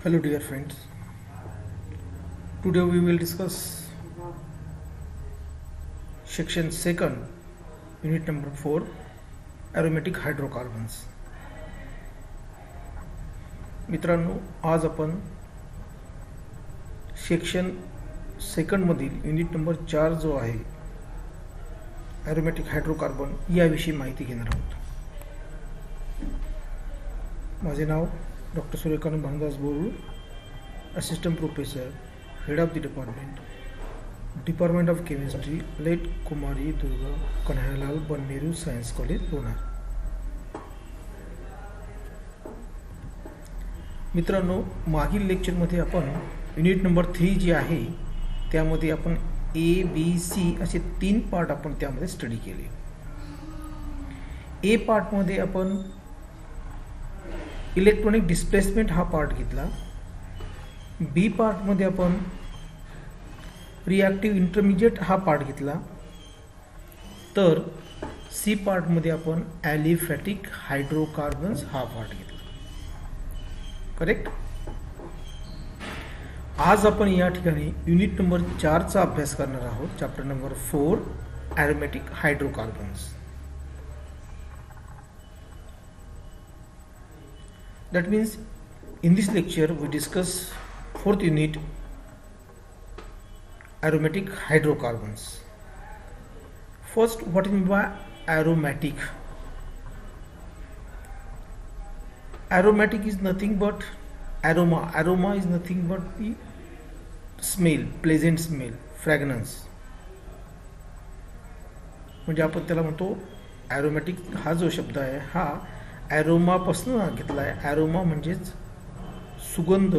Hello dear friends, today we will discuss section 2nd, unit number 4, aromatic hydrocarbons. मित्रांनो, आज आपण section 2nd मधील unit number 4 जो आहे aromatic हायड्रोकार्बन याविषयी माहिती घेणार आहोत. माझे नाव doctor Suryakant Bhanudas Boru, assistant professor, head of the department of chemistry, late Kumari Durga Kanhaiyalal Banneru science college, Lonar. मित्रांनो, मागील लेक्चरमध्ये आपण युनिट नंबर 3 जी आहे त्यामध्ये आपण ABC असे 3 पार्ट आपण त्यामध्ये स्टडी केले. ए पार्टमध्ये आपण इलेक्ट्रॉनिक डिस्प्लेसमेंट हा पार्ट घेतला. बी पार्टमध्ये आपण रिॲक्टिव्ह इंटरमिजिएट हा पार्ट घेतला. तर सी पार्टमध्ये आपण ॲलिफॅटिक हायड्रोकार्बन्स हा पार्ट घेतला. करेक्ट. आज आपण या ठिकाणी युनिट नंबर 4 चा अभ्यास करणार आहोत. Chapter number 4, aromatic hydrocarbons. That means in this lecture we discuss 4th unit, aromatic hydrocarbons. First, what is meant by aromatic? Aromatic is nothing but aroma. Aroma is nothing but the smell, pleasant smell, fragrance. म्हणजे आपण त्याला म्हणतो aromatic. हा जो शब्द आहे हा ॲरोमापासून घेतला आहे. ॲरोमा म्हणजेच सुगंध,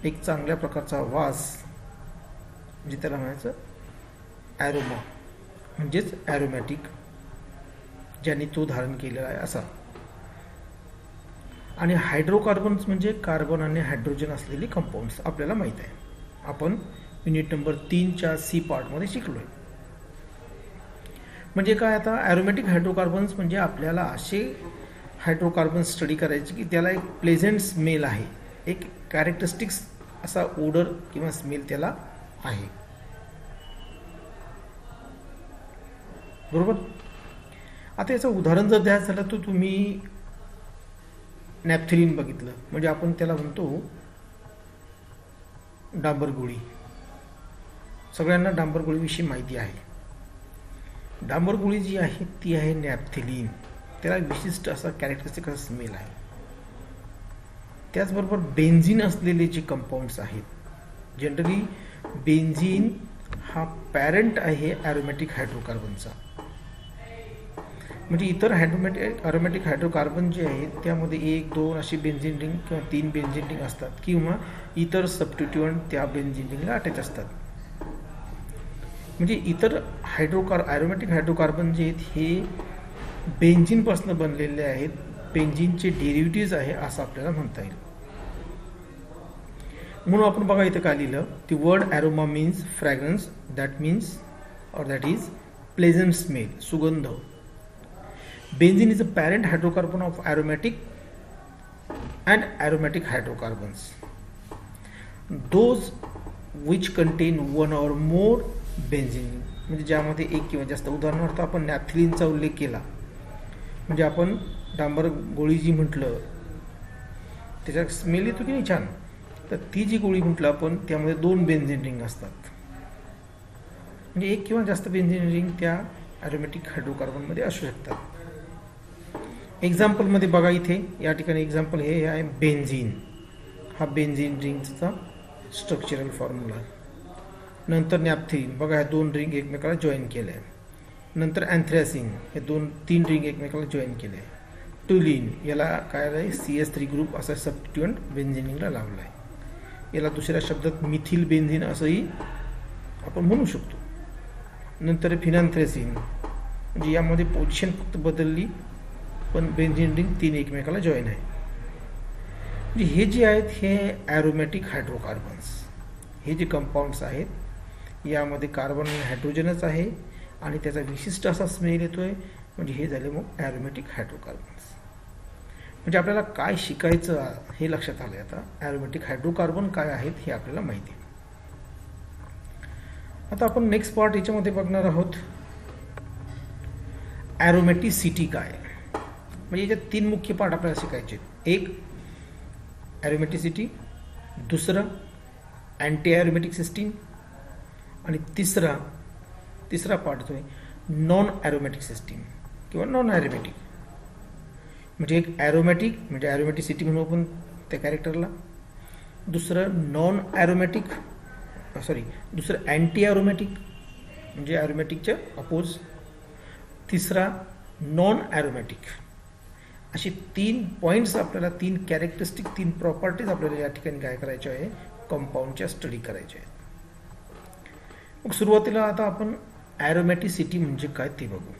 एक चांगल्या प्रकारचा वास, म्हणजे त्याला म्हणायचं ॲरोमा म्हणजेच ॲरोमॅटिक, ज्याने तो धारण केलेला आहे असा. आणि हायड्रोकार्बन्स म्हणजे कार्बन आणि हायड्रोजन असलेले कंपाऊंड्स आपल्याला माहीत आहे. आपण युनिट नंबर 3च्या सी पार्टमध्ये शिकलो आहे. म्हणजे काय, आता ॲरोमॅटिक हायड्रोकार्बन्स म्हणजे आपल्याला असे हायड्रोकार्बन्स स्टडी करायचे की त्याला एक प्लेझेंट स्मेल आहे, एक कॅरेक्टरिस्टिक्स असा ओडर किंवा स्मेल त्याला आहे. बरोबर. आता याचं उदाहरण जर द्यायचं झालं तर तुम्ही नॅफ्थलिन बघितलं, म्हणजे आपण त्याला म्हणतो डांबर गोळी. सगळ्यांना डांबर गोळीविषयी माहिती आहे. डांबर गोळी जी आहे ती आहे नॅफ्थलिन. त्याला विशिष्ट असा कॅरेक्टरिस्टिक असा स्मेल आहे. त्याचबरोबर बेन्झिन असलेले जे कंपाऊंड्स आहेत, जनरली बेन्झिन हा पॅरेंट आहे ॲरोमॅटिक हायड्रोकार्बनचा. म्हणजे इतर ॲरोमॅटिक हायड्रोकार्बन जे आहेत त्यामध्ये 1, 2 अशी बेन्झिन रिंग किंवा 3 बेन्झिन रिंग असतात, किंवा इतर सबस्टिट्यूएंट त्या बेन्झिन रिंगला अटॅच असतात. म्हणजे इतर ॲरोमॅटिक हायड्रोकार्बन जे आहेत हे बेन्झिनपासून बनलेले आहेत, बेन्झिनचे डेरिव्हेटिव्ज आहे असं आपल्याला म्हणता येईल. म्हणून आपण बघा इथं काय लिहिलं, the word aroma means fragrance, that means or that is pleasant smell, सुगंध. Benzene is a parent hydrocarbon of aromatic and aromatic hydrocarbons, those which contain 1 or more benzene. म्हणजे ज्यामध्ये एक किंवा जास्त. उदाहरणार्थ आपण नॅफ्थलिनचा उल्लेख केला, म्हणजे आपण डांबर गोळी जी म्हटलं त्याचा स्मेल येतो की नाही छान, तर ती जी गोळी म्हटलं आपण त्यामध्ये 2 बेन्झिन रिंग असतात. म्हणजे एक किंवा जास्त बेन्झिन रिंग त्या ॲरोमॅटिक हायड्रोकार्बनमध्ये असू शकतात. एक्झाम्पलमध्ये बघा, इथे या ठिकाणी एक्झाम्पल हे आहे बेन्झिन. हा बेन्झिन रिंगचा स्ट्रक्चरल फॉर्म्युला. नंतर नॅफ्थलिन बघा, ह्या 2 रिंग एकमेकाला जॉईन केल्या. नंतर अँथ्रॅसिन, हे 2-3 रिंग एकमेकाला जॉईन केले. टुलिन, याला काय आहे CS3 ग्रुप असा सबस्टिट्यूएंट बेन्झिनला लावला आहे. याला दुसऱ्या शब्दात मिथिल बेन्झिन असंही आपण म्हणू शकतो. नंतर फिनान्थ्रेसिन, म्हणजे यामध्ये पोझिशन फक्त बदलली पण बेन्झिन रिंग 3 एकमेकाला जॉईन आहे. म्हणजे हे जे आहेत हे ॲरोमॅटिक हायड्रोकार्बन्स. हे जे कंपाऊंड्स आहेत यामध्ये कार्बन आणि हायड्रोजनच आहे आणि त्याचा विशिष्ट असा स्मेल येतोय, म्हणजे हे झाले मग ॲरोमॅटिक हायड्रोकार्बन्स. म्हणजे आपल्याला काय शिकायचं हे लक्षात आलं. आता ॲरोमॅटिक हायड्रोकार्बन काय आहेत हे आपल्याला माहिती आहे. आता आपण नेक्स्ट पार्ट याच्यामध्ये बघणार आहोत ॲरोमॅटिसिटी काय. म्हणजे याच्यात 3 मुख्य पार्ट आपल्याला शिकायचे. एक ॲरोमॅटिसिटी, दुसरं अँटी ॲरोमॅटिक सिस्टीम आणि तिसरा पार्ट जो आहे नॉन ॲरोमॅटिक सिस्टीम किंवा नॉन ॲरोमॅटिक. म्हणजे एक ॲरोमॅटिक म्हणजे ॲरोमॅटिसिटी म्हणू आपण त्या कॅरेक्टरला, दुसरं नॉन ॲरोमॅटिक दुसरं अँटी ॲरोमॅटिक म्हणजे ॲरोमॅटिकच्या अपोज, तिसरा नॉन ॲरोमॅटिक. अशी 3 पॉईंट्स आपल्याला, 3 कॅरेक्टरिस्टिक, 3 प्रॉपर्टीज आपल्याला या ठिकाणी काय करायच्या आहे, कंपाऊंडच्या स्टडी करायच्या आहेत. मग सुरुवातीला आता आपण ॲरोमॅटिसिटी म्हणजे काय ते बघू.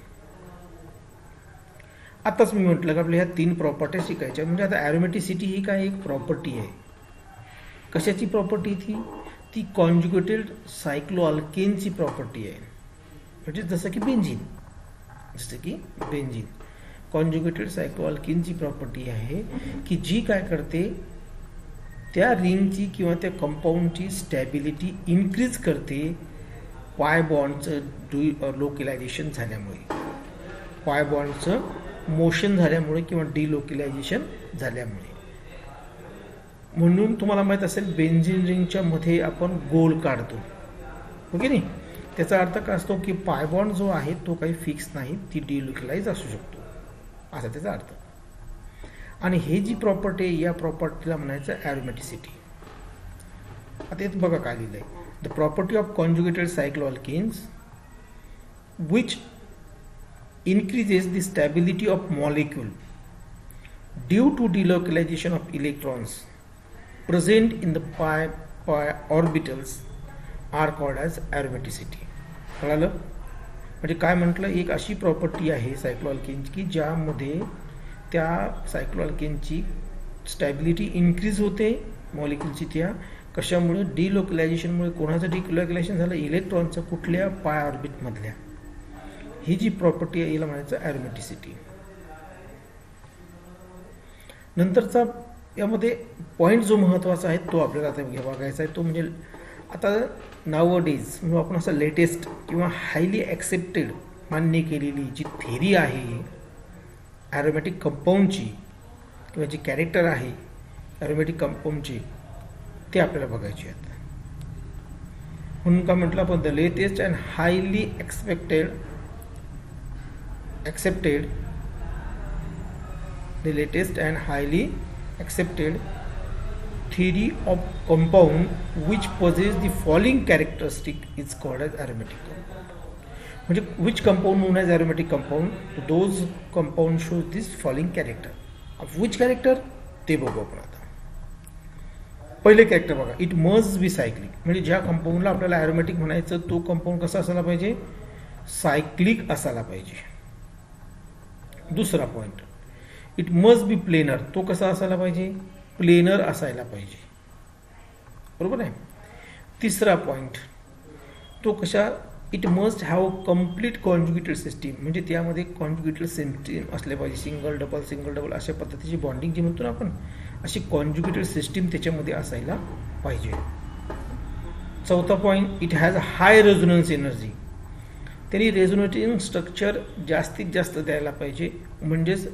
आताच मी म्हटलं की आपल्या ह्या 3 प्रॉपर्टी शिकायच्या. म्हणजे आता ॲरोमॅटिसिटी ही काय एक प्रॉपर्टी आहे. कशाची प्रॉपर्टी ती कॉन्जुगेटेड सायक्लोअल्केनची प्रॉपर्टी आहे. म्हणजे जसं की बेंझिन कॉन्जुगेटेड सायक्लोअल्केनची प्रॉपर्टी आहे की जी काय करते, त्या रिंगची किंवा त्या कंपाऊंडची स्टॅबिलिटी इन्क्रीज करते पाय बॉन्डचं लोकलायझेशन झाल्यामुळे, पाय बॉन्डचं मोशन झाल्यामुळे किंवा डिलोकलायझेशन झाल्यामुळे. म्हणून तुम्हाला माहीत असेल बेंझिन रिंगच्या मध्ये आपण गोल काढतो, हो की नाही. त्याचा अर्थ काय असतो की पाय बॉन्ड जो आहे तो काही फिक्स नाही, ती डिलोकलाइज असू शकतो, असा त्याचा अर्थ. आणि हे जी प्रॉपर्टी आहे या प्रॉपर्टीला म्हणायचं ॲरोमॅटिसिटी. आता इथं बघा काय लिहिलंय, the property of conjugated cycloalkenes which increases the stability of molecule due to delocalization of electrons present in the pi orbitals are called as aromaticity. कळालं? म्हणजे काय म्हटलं, एक अशी प्रॉपर्टी आहे सायक्लोअल्केनची की ज्यामध्ये त्या सायक्लोअल्केनची स्टॅबिलिटी इन्क्रीज होते मॉलिक्यूलची. त्या कशामुळे, डिलोकलायझेशनमुळे. कोणाचं डिलोकलायझेशन झालं, इलेक्ट्रॉनचं, कुठल्या पाय ऑर्बिटमधल्या. ही जी प्रॉपर्टी आहे याला म्हणायचं ॲरोमॅटिसिटी. नंतरचा यामध्ये पॉईंट जो महत्त्वाचा आहे तो आपल्याला आता बघायचा आहे. तो म्हणजे आता नावडेज म्हणजे आपण असं लेटेस्ट किंवा हायली ॲक्सेप्टेड मान्य केलेली जी थेरी आहे ॲरोमॅटिक कंपाऊंडची किंवा जी कॅरेक्टर आहे ॲरोमॅटिक कंपाऊंडची, ते आपल्याला बघायची आहेत. म्हणून काय म्हटलं आपण, the latest and highly accepted the latest and highly accepted theory of compound which possess the following characteristic is called as aromatic compound. म्हणजे which compound known as aromatic compound, those compound show this following character. of which character ते बघू आपण आता. पहिले character बघा, it must be cyclic. म्हणजे ज्या कंपाऊंडला आपल्याला ॲरोमॅटिक म्हणायचं तो कंपाऊंड कसा असायला पाहिजे, सायक्लिक असायला पाहिजे. दुसरा point, it must B planar. तो कसा असायला पाहिजे, प्लेनर असायला पाहिजे, बरोबर आहे. तिसरा पॉइंट, तो कशा, it must have complete conjugated system. म्हणजे त्यामध्ये कॉन्जुगेटेड सिस्टीम असले पाहिजे, सिंगल डबल अशा पद्धतीची बॉन्डिंग जी म्हणतो ना आपण, अशी कॉन्जुगेटेड सिस्टीम त्याच्यामध्ये असायला पाहिजे. चौथा point, it has a high resonance energy. त्यांनी रेझोनेटिंग स्ट्रक्चर जास्तीत जास्त द्यायला पाहिजे, म्हणजेच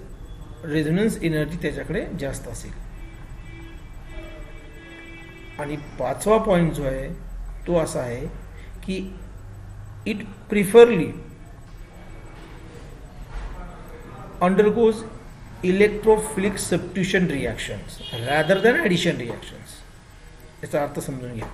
रेझोनन्स एनर्जी त्याच्याकडे जास्त असेल. आणि 5वा पॉईंट जो आहे तो असा आहे की it preferably undergoes electrophilic substitution reactions rather than addition reactions. याचा अर्थ समजून घ्या.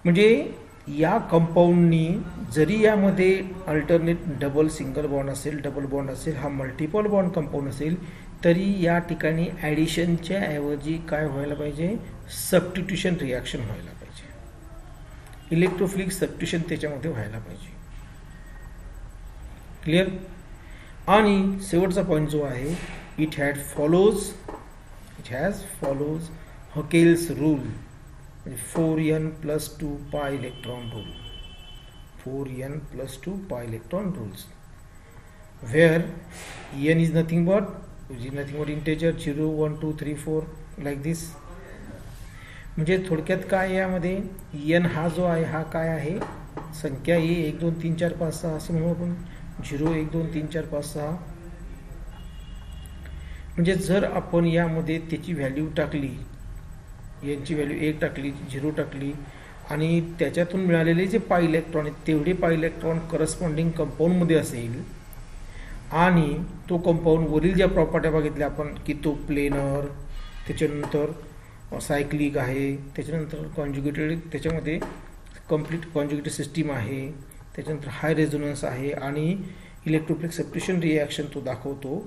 म्हणजे या कंपाऊंडनी जरी यामध्ये अल्टरनेट डबल सिंगल बॉन्ड असेल, डबल बॉन्ड असेल, हा मल्टिपल बॉन्ड कंपाऊंड असेल, तरी या ठिकाणी ॲडिशनच्या ऐवजी काय व्हायला पाहिजे, सबस्टिट्यूशन रिॲक्शन व्हायला पाहिजे, इलेक्ट्रोफिलिक सबस्टिट्यूशन त्याच्यामध्ये व्हायला पाहिजे. क्लिअर. आणि शेवटचा पॉईंट जो आहे, it has follows Huckel's rule, 4n+2 pi electron rule, 4n+2 pi electron rules, where n is nothing but which is nothing but integer 0 1 2 3 4 like this. म्हणजे थोडक्यात काय यामध्ये n हा जो आहे हा काय आहे संख्या आहे 1 2 3 4 5 6 असे म्हणू आपण 0 1 2 3 4 5 6. म्हणजे जर आपण यामध्ये त्याची व्हॅल्यू टाकली n ची व्हॅल्यू 1 टाकली 0 टाकली आणि त्याच्यातून मिळालेले जे पाय इलेक्ट्रॉन आहेत तेवढे पाय इलेक्ट्रॉन करस्पॉन्डिंग कंपाऊंडमध्ये असेल आणि तो कंपाऊंड वरील ज्या प्रॉपर्ट्या बघितल्या आपण की तो प्लेनर त्याच्यानंतर सायक्लिक आहे त्याच्यानंतर कॉन्जुगेटेड त्याच्यामध्ये कंप्लीट कॉन्जुगेटेड सिस्टीम आहे त्याच्यानंतर हाय रेझोनन्स आहे आणि इलेक्ट्रोफिलिक सबस्टिट्यूशन रिॲक्शन तो दाखवतो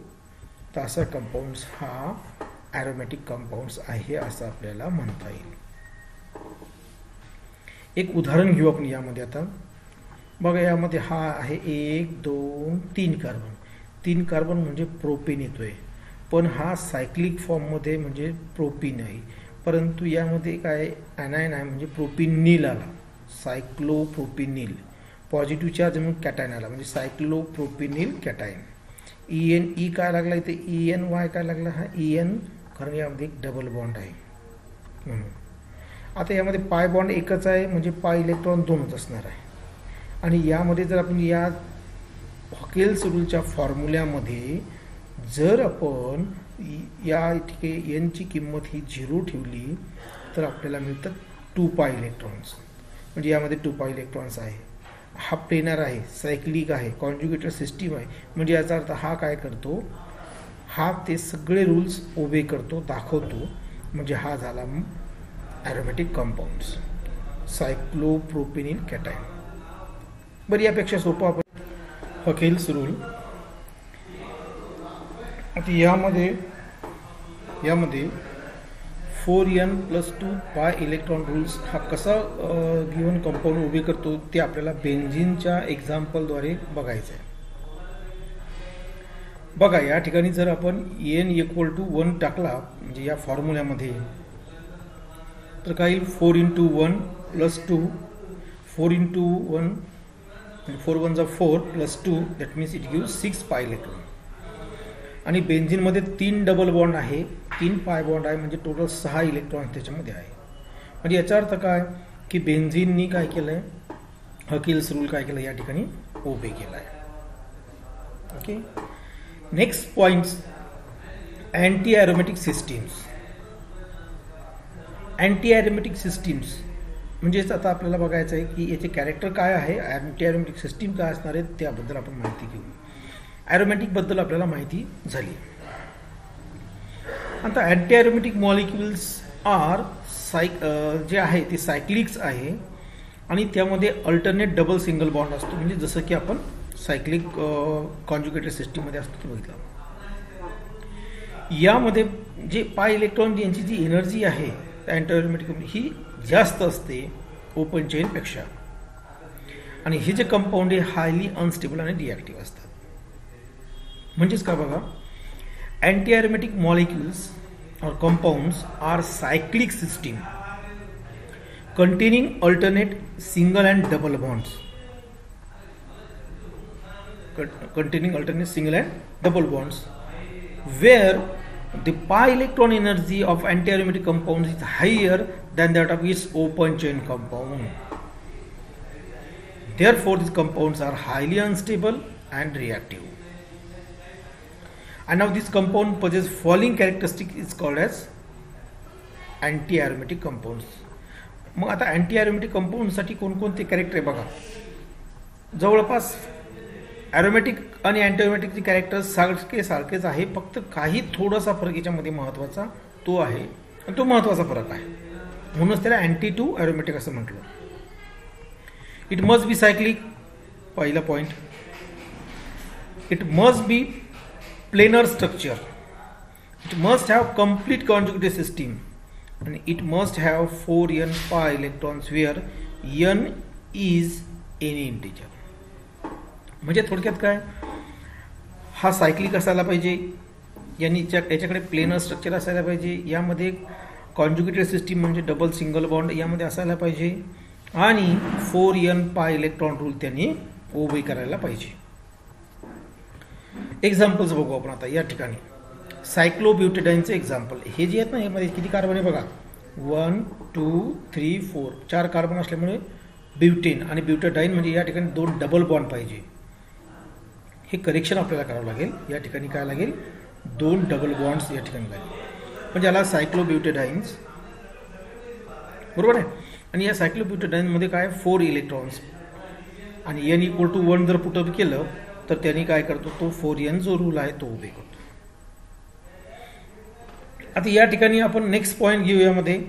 तर असा कंपाऊंड्स हा ॲरोमॅटिक कंपाऊंड्स आहे असं आपल्याला म्हणता येईल. एक उदाहरण घेऊ आपण यामध्ये. आता बघा यामध्ये हा आहे 1 2 3 कार्बन 3 कार्बन म्हणजे प्रोपेन येतोय पण हा सायक्लिक फॉर्ममध्ये म्हणजे प्रोपीन आहे परंतु यामध्ये काय ॲनायन आहे म्हणजे प्रोपिनिल आला सायक्लोप्रोपिनिल पॉझिटिव्ह चार्ज म्हणून कॅटायन आला म्हणजे सायक्लोप्रोपिनिल कॅटायन. ई काय लागला इथे ENY काय लागला हा EN कारण यामध्ये एक डबल बॉन्ड आहे म्हणून. आता यामध्ये पाय बॉन्ड एकच आहे म्हणजे पाय इलेक्ट्रॉन 2च असणार आहे आणि यामध्ये जर आपण या हॉकेल्स रूलच्या फॉर्म्युल्यामध्ये जर आपण या ठिकाणी n ची किंमत ही 0 ठेवली तर आपल्याला मिळतात 2 पाय इलेक्ट्रॉन्स म्हणजे यामध्ये 2 पाय इलेक्ट्रॉन्स आहे. हा प्लेनर आहे सायक्लिक आहे कॉन्जुगेटेड सिस्टीम आहे म्हणजे याचा अर्थ हा काय करतो हा ते सगळे रूल्स ओबे करतो दाखवतो म्हणजे हा झाला ॲरोमॅटिक कंपाऊंड्स सायक्लोप्रोपेनिल कॅटायन. बरं यापेक्षा सोपं आपण हॉकेल्स रूल. आता यामध्ये 4n+2 पाय इलेक्ट्रॉन रूल्स हा कसा गिव्हन कंपाऊंड उभे करतो ते आपल्याला बेन्झीनच्या एक्झाम्पलद्वारे बघायचं आहे. बघा या ठिकाणी जर आपण n = 1 टाकला म्हणजे या फॉर्म्युल्यामध्ये तर काय येईल 4 × 1 + 2 4 × 1 4 1 4 + 2 दॅट मीन्स इट गिव्स 6 पाय इलेक्ट्रॉन. आणि बेन्झीनमध्ये 3 डबल बॉन्ड आहे 3 पाय बॉन्ड आहे म्हणजे टोटल 6 इलेक्ट्रॉन त्याच्यामध्ये आहे. म्हणजे याचा अर्थ काय की बेन्झीननी काय केलं आहे हॉकेल्स रूल काय केलं या ठिकाणी ओबे केला आहे. Okay next points anti aromatic systems. Anti aromatic systems म्हणजेच आता आपल्याला बघायचं आहे की याचे कॅरेक्टर काय आहे अँटी ॲरोमॅटिक सिस्टीम काय असणार आहे त्याबद्दल आपण माहिती घेऊ. ॲरोमॅटिकबद्दल आपल्याला माहिती झाली. आता anti aromatic molecules R J आहे ते सायक्लिक्स आहे आणि त्यामध्ये अल्टरनेट डबल सिंगल बॉन्ड असतो म्हणजे जसं की आपण सायक्लिक कॉन्जुगेटेड सिस्टीममध्ये असतो ते बघितलं. यामध्ये जे पाय इलेक्ट्रॉन यांची जी एनर्जी आहे अँटी ॲरोमॅटिक ही जास्त असते ओपन चेनपेक्षा आणि हे जे कंपाऊंड आहे हायली अनस्टेबल आणि रिॲक्टिव्ह असतात. म्हणजेच का बघा anti aromatic molecules or compounds are cyclic system containing alternate single and double bonds where the pi electron energy of anti-aromatic compounds is higher than that of its open chain compound. Therefore these compounds are highly unstable and reactive. And now this compound possesses following characteristic is called as anti-aromatic compounds. मग आता anti aromatic कंपाऊंडसाठी कोणकोणते character आहे बघा. जवळपास aromatic आणि anti ॲरोमॅटिकचे characters सारखेच आहे फक्त काही थोडासा फरक याच्यामध्ये महत्त्वाचा तो आहे आणि तो महत्त्वाचा फरक आहे म्हणूनच त्याला अँटी टू ॲरोमॅटिक असं म्हटलं. इट मस्ट बी सायक्लिक पहिला point. It must B planar structure. It must have complete conjugated system and it must have 4n pi electrons where n is any integer. म्हणजे थोडक्यात काय हा cyclic असायला पाहिजे याच्याकडे प्लेनर स्ट्रक्चर असायला पाहिजे यामध्ये कॉन्जुगेटेड सिस्टीम म्हणजे डबल सिंगल बॉन्ड यामध्ये असायला पाहिजे आणि 4n pi इलेक्ट्रॉन रूल त्यांनी ओबे करायला पाहिजे. एक्झाम्पल्स बघू आपण आता या ठिकाणी. सायक्लोब्युटेडाईनचं एक्झाम्पल. हे जे आहेत ना, यामध्ये किती कार्बन आहे बघा, 1 2 3 4 4 कार्बन असल्यामुळे ब्युटेन आणि ब्युटेडाईन म्हणजे या ठिकाणी 2 डबल बॉन्ड पाहिजे. हे करेक्शन आपल्याला करावं लागेल. या ठिकाणी काय लागेल, 2 डबल बॉन्ड्स या ठिकाणी लागेल, म्हणजे याला सायक्लोब्युटेडाईन्स, बरोबर आहे. आणि या सायक्लोब्युटेडाईनमध्ये काय 4 इलेक्ट्रॉन्स आणि n = 1 जर पुटअप केलं तर त्यांनी काय करतो, तो 4n जो रूल आहे तो उभे करतो. आता या ठिकाणी आपण नेक्स्ट पॉईंट घेऊ यामध्ये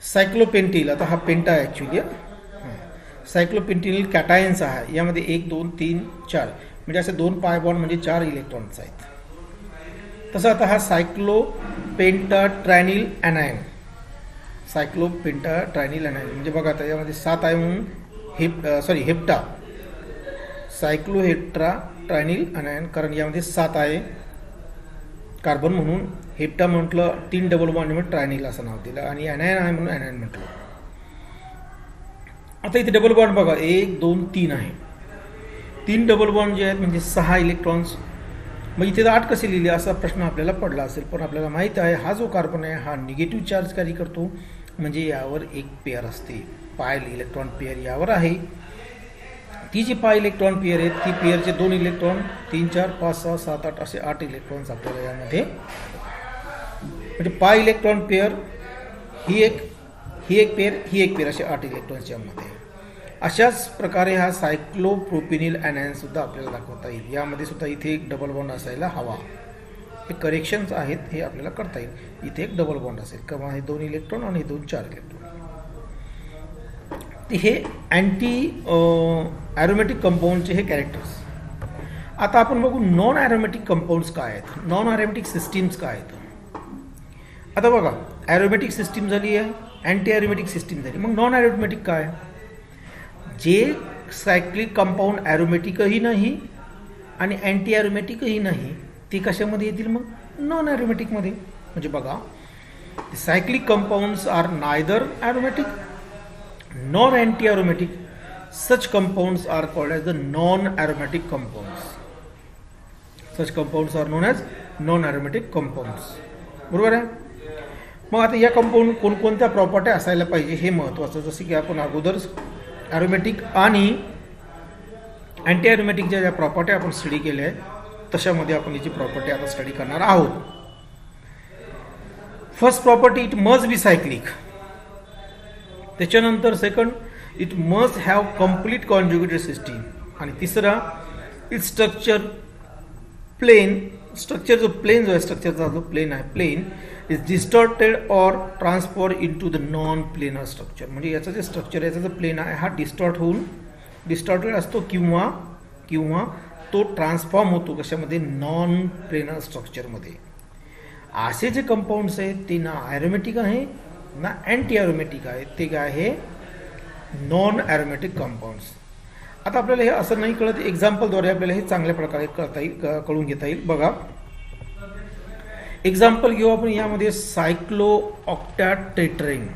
सायक्लोपेंटिल. आता हा पेंटा आहे ॲक्च्युली. सायक्लोपेंटिल कॅटायन्स आहे. यामध्ये 1 2 3 4 म्हणजे असे 2 पाय बॉन्ड म्हणजे 4 इलेक्ट्रॉन्स आहेत. तसं आता हा सायक्लोपेंटाट्रायनिल ॲनायन, सायक्लोपेंटाट्रायनिल ॲनायन म्हणजे बघा आता यामध्ये 7 आहे म्हणून हेप्टा, सायक्लोहेप्टाट्रायनिल ॲनायन, कारण यामध्ये 7 आहे कार्बन म्हणून हेप्टा म्हटलं, 3 डबल बॉन्ड म्हणून ट्रायनिल असं नाव दिलं, आणि ॲनायन आहे म्हणून ॲनायन म्हटलं. आता इथे डबल बॉन्ड बघा 1 2 3 आहे. 3 डबल बॉन्ड जे आहेत म्हणजे 6 इलेक्ट्रॉन्स. मग इथे 8 कसे लिहिले असा प्रश्न आपल्याला पडला असेल, पण आपल्याला माहित आहे हा जो कार्बन आहे हा निगेटिव्ह चार्ज कॅरी करतो, म्हणजे यावर एक पेअर असते, पाय इलेक्ट्रॉन पेअर यावर आहे. ती जी पाय इलेक्ट्रॉन पेअर आहे ती पेअरचे 2 इलेक्ट्रॉन 3 4 5 6 7 8 असे 8 इलेक्ट्रॉन्स आपल्याला यामध्ये, म्हणजे पाय इलेक्ट्रॉन पेअर ही एक पेअर ही एक पेअर असे 8 इलेक्ट्रॉन्स यामध्ये. अशाच प्रकारे हा सायक्लोप्रोपेनिल ॲनायन सुद्धा आपल्याला दाखवता येईल. यामध्ये सुद्धा इथे एक डबल बॉन्ड असायला हवा. हे करेक्शन्स आहेत, हे आपल्याला करता येईल. इथे एक डबल बॉन्ड असेल, किंवा हे 2 इलेक्ट्रॉन आणि 2 4 इलेक्ट्रॉन. हे अँटी ॲरोमॅटिक कंपाऊंडचे हे कॅरेक्टर्स. आता आपण बघू नॉन ॲरोमॅटिक कंपाऊंड्स काय आहेत, नॉन ॲरोमॅटिक सिस्टीम्स काय आहेत. आता बघा ॲरोमॅटिक सिस्टीम झाली आहे, अँटी ॲरोमॅटिक सिस्टीम झाली, मग नॉन ॲरोमॅटिक काय, जे सायक्लिक कंपाऊंड ॲरोमॅटिकही नाही आणि अँटी ॲरोमॅटिकही नाही, ते कशामध्ये येतील मग, नॉन ॲरोमॅटिकमध्ये. म्हणजे बघा cyclic compounds are neither aromatic nor anti-aromatic. Such compounds are called as the non-aromatic compounds. Such compounds are known as non-aromatic compounds. बरोबर आहे. मग आता या कंपाऊंड कोणकोणत्या प्रॉपर्टी असायला पाहिजे हे महत्त्वाचं. जसं की आपण अगोदर ॲरोमॅटिक आणि अँटी ॲरोमॅटिकच्या ज्या प्रॉपर्टी आपण स्टडी केल्या आहेत तशामध्ये आपण याची प्रॉपर्टी आता स्टडी करणार आहोत. First property, it must be cyclic. त्याच्यानंतर second, it must have complete conjugated system. आणि तिसरा, इट स्ट्रक्चर प्लेन, स्ट्रक्चर जो प्लेन जो आहे, स्ट्रक्चरचा जो प्लेन आहे, plane is distorted or transform into the non planar structure. म्हणजे याचं जे स्ट्रक्चर, याचा जो प्लेन आहे हा डिस्टॉर्टेड असतो किंवा तो ट्रान्सफॉर्म होतो कशामध्ये, नॉन प्लेनर स्ट्रक्चरमध्ये. असे जे कंपाऊंड्स आहेत ते ना ॲरोमॅटिक आहे ना अँटी ॲरोमॅटिक आहे, ते काय आहे, नॉन ॲरोमॅटिक कंपाऊंड्स. आता आपल्याला हे असं नाही कळत, एक्झाम्पलद्वारे आपल्याला हे चांगल्या प्रकारे कळून घेता येईल. बघा एक्झाम्पल घेऊ आपण. यामध्ये सायक्लो ऑक्टॅटेट्रेन.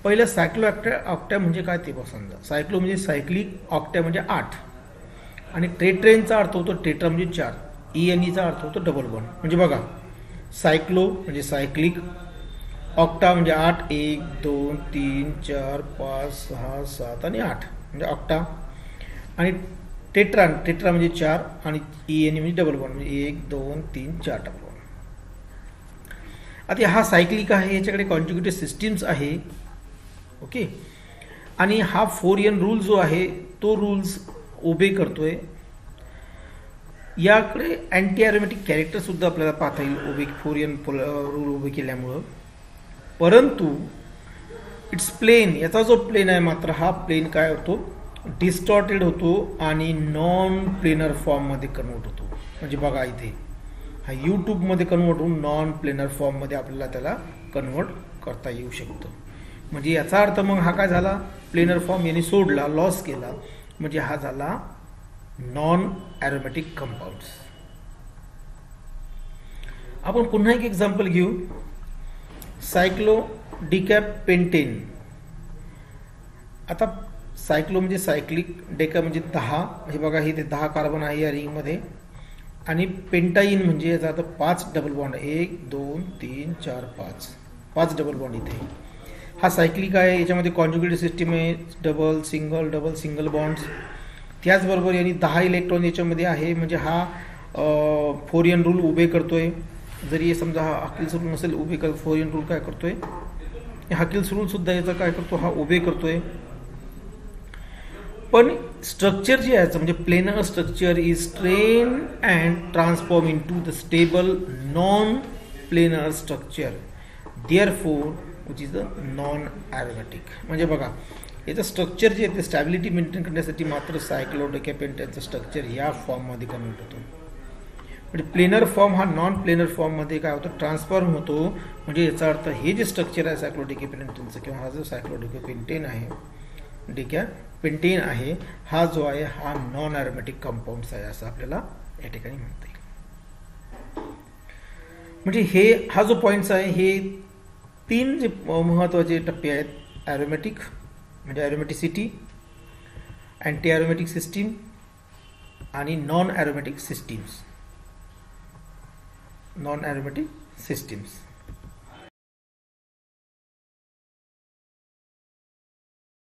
पहिलं सायक्लो ऑक्टॅ म्हणजे काय ते समजा. सायक्लो म्हणजे सायक्लिक, ऑक्टॅ म्हणजे 8 आणि ट्रेट्रेनचा अर्थ होतो टेट्रा म्हणजे 4, ENEचा अर्थ होतो डबल बॉन्ड. म्हणजे बघा सायक्लो म्हणजे सायक्लिक, ऑक्टा म्हणजे 8, 1 2 3 4 5 6 7 आणि 8 म्हणजे ऑक्टा. आणि टेट्रा म्हणजे 4 आणि ENE म्हणजे डबल बॉन्ड म्हणजे 1 2 3 4 डबल बॉन्ड. आता हा सायक्लिक आहे, याच्याकडे कॉन्जुगेटेड सिस्टीम्स आहे. ओके. आणि हा 4n रूल जो आहे तो रूल्स उभे करतोय. याकडे अँटी ॲरोमॅटिक कॅरेक्टर सुद्धा आपल्याला पाहता येईल 4n रूल उभे केल्यामुळं. परंतु इट्स प्लेन, याचा जो प्लेन आहे मात्र हा प्लेन काय होतो, डिस्टॉर्टेड होतो आणि नॉन प्लेनर फॉर्ममध्ये कन्वर्ट होतो. म्हणजे बघा इथे हा यूट्यूबमध्ये कन्वर्ट होऊन नॉन प्लेनर फॉर्ममध्ये आपल्याला त्याला कन्वर्ट करता येऊ शकतं. म्हणजे याचा अर्थ मग हा काय झाला, प्लेनर फॉर्म याने सोडला, लॉस केला, म्हणजे हा झाला नॉन ॲरोमॅटिक कंपाऊंड्स. आपण पुन्हा एक एक्झाम्पल घेऊ. सायक्लो डिकॅपेंटेन. आता सायक्लो म्हणजे सायक्लिक, डेका म्हणजे 10. हे बघा इथे 10 कार्बन आहे या रिंगमध्ये आणि पेंटाईन म्हणजे याचा आता 5 डबल बॉन्ड, 1 2 3 4 5 डबल बॉन्ड इथे. हा सायक्लिक आहे, याच्यामध्ये कॉन्जुगेटेड सिस्टीम आहे, डबल सिंगल बॉन्ड्स. त्याचबरोबर यांनी 10 इलेक्ट्रॉन याच्यामध्ये आहे, म्हणजे हा फोरियन रूल उभे करतोय. जरी समजा हा हकिल्स रूल नसेल उभे कर, फोरियन रूल काय करतोय, हकिल्स रूल सुद्धा याचा काय करतो, हा उभे करतोय. पण स्ट्रक्चर जे आहे म्हणजे planar structure is strain and transform into the stable non planar structure, therefore which is the non aromatic. म्हणजे बघा याचं स्ट्रक्चर जे आहे ते स्टॅबिलिटी मेंटेन करण्यासाठी मात्र सायक्लोडेकेपेंटॅनचं स्ट्रक्चर या फॉर्ममध्ये कन्व्हर्ट होतो. म्हणजे प्लेनर फॉर्म हा नॉन प्लेनर फॉर्ममध्ये काय होतं, ट्रान्सफॉर्म होतो. म्हणजे याचा अर्थ हे जे स्ट्रक्चर आहे सायक्लोडेकेपेंटॅनचं किंवा हा जो सायक्लोडेकेपेंटेन आहे, हा जो आहे हा नॉन ॲरोमॅटिक कंपाऊंड्स आहे असं आपल्याला या ठिकाणी म्हणता येईल. म्हणजे हे हा जो पॉईंट्स आहे हे 3 जे महत्त्वाचे टप्पे आहेत, ॲरोमॅटिक म्हणजे ॲरोमॅटिसिटी, अँटी ॲरोमॅटिक सिस्टीम आणि नॉन ॲरोमॅटिक सिस्टीम्स.